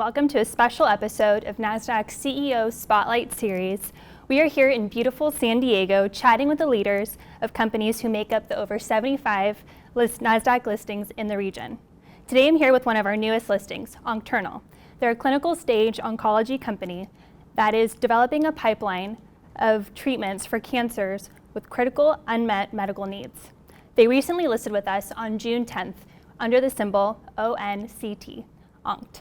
welcome to a special episode of Nasdaq's CEO Spotlight Series. We are here in beautiful San Diego chatting with the leaders of companies who make up the over 75 Nasdaq listings in the region. Today I'm here with one of our newest listings, Oncternal. They're a clinical stage oncology company that is developing a pipeline of treatments for cancers with critical unmet medical needs. They recently listed with us on June 10th under the symbol ONCT, Onct.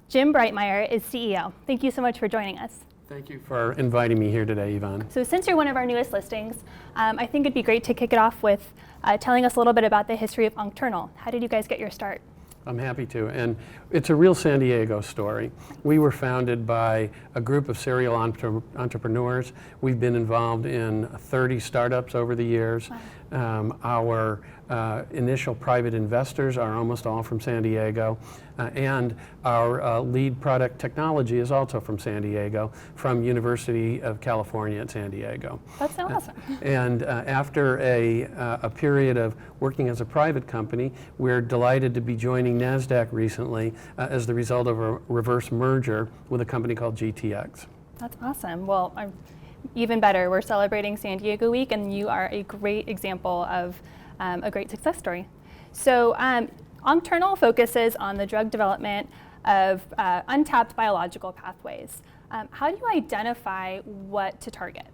Jim Breitmeyer is CEO. Thank you so much for joining us. Thank you for inviting me here today, Yvonne. So since you're one of our newest listings, I think it'd be great to kick it off with telling us a little bit about the history of Oncternal. How did you guys get your start? I'm happy to, and it's a real San Diego story. We were founded by a group of serial entrepreneurs. We've been involved in 30 startups over the years. Wow. Our initial private investors are almost all from San Diego, and our lead product technology is also from San Diego, from University of California at San Diego. That's so awesome. And after a period of working as a private company, we're delighted to be joining Nasdaq recently as the result of a reverse merger with a company called GTX. That's awesome. Well, even better, we're celebrating San Diego Week, and you are a great example of a great success story. So Oncternal focuses on the drug development of untapped biological pathways. How do you identify what to target?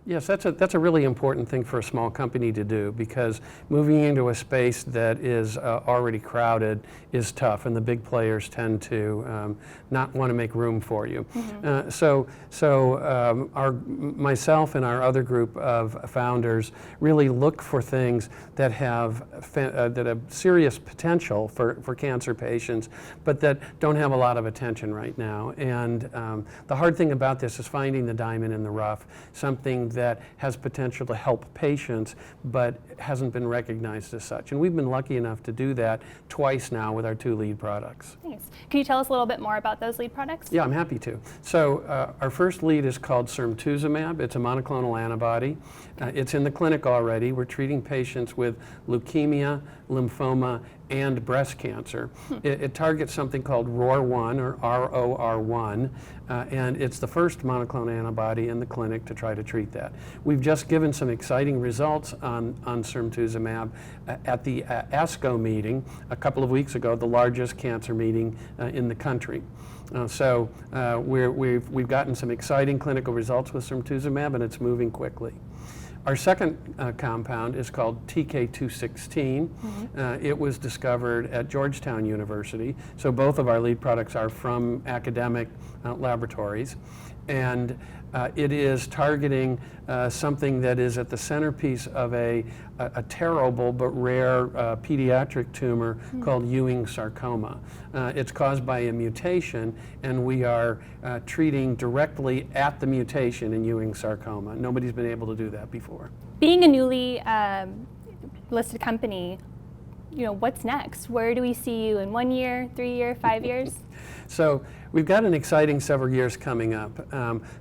Yes, that's a really important thing for a small company to do, because moving into a space that is already crowded is tough, and the big players tend to not want to make room for you. Mm-hmm. Myself and our other group of founders really look for things that have serious potential for cancer patients, but that don't have a lot of attention right now. And the hard thing about this is finding the diamond in the rough, something that has potential to help patients but hasn't been recognized as such. And we've been lucky enough to do that twice now with our two lead products. Nice. Can you tell us a little bit more about those lead products? Yeah, I'm happy to. So our first lead is called Cemtuzumab. It's a monoclonal antibody. It's in the clinic already. We're treating patients with leukemia, lymphoma, and breast cancer. It targets something called ROR1, or ROR1, and it's the first monoclonal antibody in the clinic to try to treat that. We've just given some exciting results on Cemtuzumab at the ASCO meeting a couple of weeks ago, the largest cancer meeting in the country. We've gotten some exciting clinical results with Cemtuzumab, and it's moving quickly. Our second compound is called TK216. Mm-hmm. It was discovered at Georgetown University, so both of our lead products are from academic laboratories. And it is targeting something that is at the centerpiece of a terrible but rare pediatric tumor called Ewing sarcoma. It's caused by a mutation, and we are treating directly at the mutation in Ewing sarcoma. Nobody's been able to do that before. Being a newly listed company, what's next? Where do we see you in 1 year, 3 years, 5 years? So we've got an exciting several years coming up.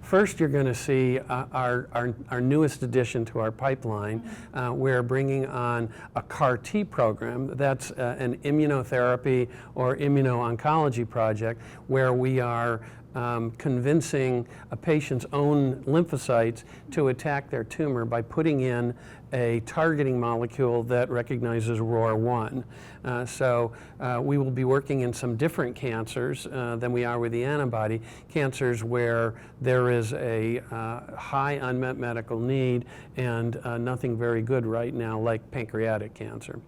First, you're going to see our newest addition to our pipeline. We're bringing on a CAR T program. That's an immunotherapy or immuno-oncology project where we are convincing a patient's own lymphocytes to attack their tumor by putting in a targeting molecule that recognizes ROR1. We will be working in some different cancers than we are with the antibody, cancers where there is a high unmet medical need and nothing very good right now, like pancreatic cancer.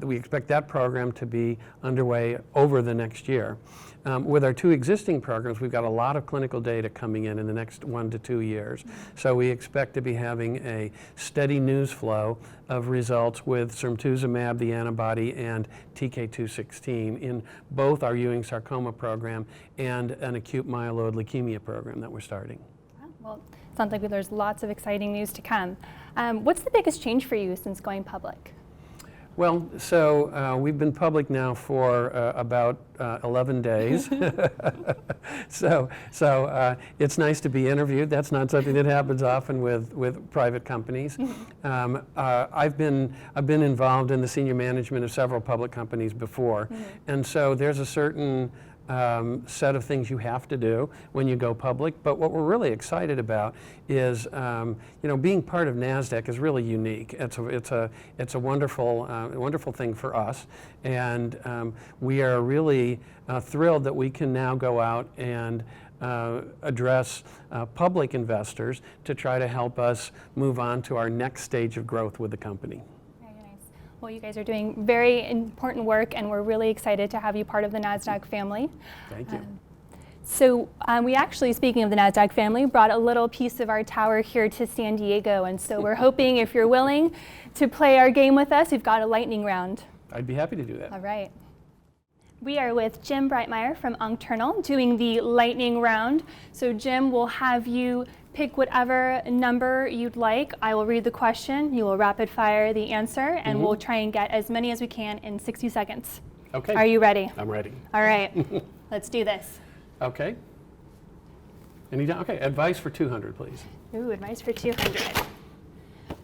We expect that program to be underway over the next year. With our two existing programs, we've got a lot of clinical data coming in the next 1 to 2 years. So we expect to be having a steady news flow of results with Cemtuzumab, the antibody, and TK216 in both our Ewing sarcoma program and an acute myeloid leukemia program that we're starting. Well, it sounds like there's lots of exciting news to come. What's the biggest change for you since going public? Well, so we've been public now for about 11 days. So it's nice to be interviewed. That's not something that happens often with private companies. I've been involved in the senior management of several public companies before, and so there's a certain set of things you have to do when you go public. But what we're really excited about is, being part of Nasdaq is really unique. It's a wonderful thing for us, and we are really thrilled that we can now go out and address public investors to try to help us move on to our next stage of growth with the company. Well, you guys are doing very important work, and we're really excited to have you part of the Nasdaq family. Thank you. So we actually, speaking of the Nasdaq family, brought a little piece of our tower here to San Diego, and so we're hoping, if you're willing to play our game with us, we've got a lightning round. I'd be happy to do that. All right. We are with Jim Breitmeyer from Oncternal doing the lightning round. So Jim, we'll have you pick whatever number you'd like. I will read the question, you will rapid fire the answer, and we'll try and get as many as we can in 60 seconds. Okay. Are you ready? I'm ready. All right. Let's do this. Okay. Okay, advice for 200, please. Ooh, advice for 200.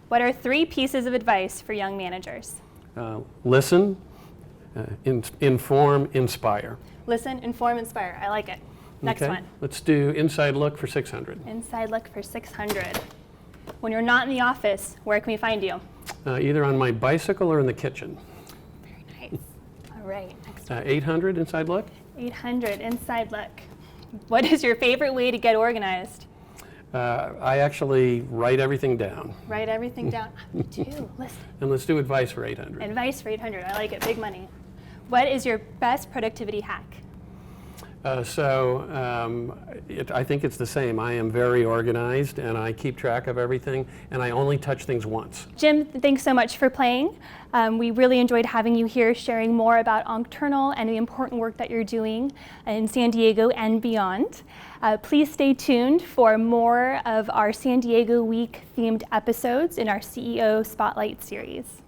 What are 3 pieces of advice for young managers? Listen, inform, inspire. Listen, inform, inspire. I like it. Next one. Let's do inside look for 600. Inside look for 600. When you're not in the office, where can we find you? Either on my bicycle or in the kitchen. Very nice. All right, next one. 800 inside look. 800 inside look. What is your favorite way to get organized? I actually write everything down. Write everything down. Me too. Listen. And let's do advice for 800. Advice for 800. I like it. Big money. What is your best productivity hack? I think it's the same. I am very organized, and I keep track of everything, and I only touch things once. Jim, thanks so much for playing. We really enjoyed having you here, sharing more about Oncternal and the important work that you're doing in San Diego and beyond. Please stay tuned for more of our San Diego Week themed episodes in our CEO Spotlight series.